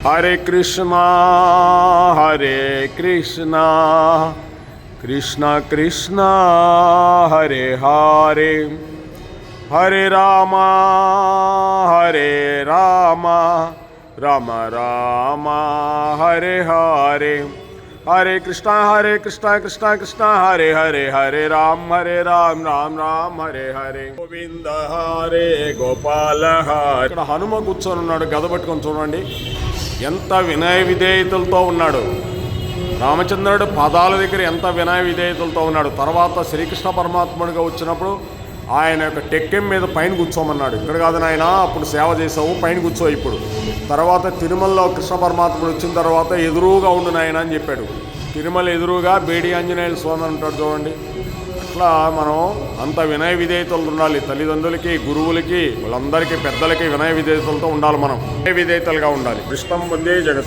हरे कृष्णा कृष्णा कृष्णा हरे हरे हरे राम राम राम हरे हरे हरे कृष्णा कृष्णा कृष्णा हरे हरे हरे राम राम राम हरे हरे गोविंद हरे गोपाल हरे ఇక్కడ హనుమ కూర్చొని ఉన్నాడు గద పట్టుకొని చూడండి ఎంత వినయ విధేయతలతో ఉన్నాడు రామచంద్రుడు పాదాల దగ్గర ఎంత వినయ విధేయతలతో ఉన్నాడు తర్వాత శ్రీకృష్ణ పరమాత్ముడిగా వచ్చినప్పుడు ఆయన యొక్క టెక్కెం మీద పైన కూర్చోమన్నాడు ఇక్కడ కాదు నాయన అప్పుడు సేవ చేసావు పైన కూర్చో ఇప్పుడు తర్వాత తిరుమలలో కృష్ణ పరమాత్ముడు వచ్చిన తర్వాత ఎదురుగా ఉండు నాయన అని చెప్పాడు తిరుమల ఎదురుగా బేడి ఆంజనేయుల స్వామి అంటాడు చూడండి అట్లా మనం అంత వినయ విధేయతలు ఉండాలి తల్లిదండ్రులకి గురువులకి వాళ్ళందరికీ పెద్దలకి వినయ విధేయతలతో ఉండాలి మనం వినయ విధేయతలుగా ఉండాలి కృష్ణం వందే జగత్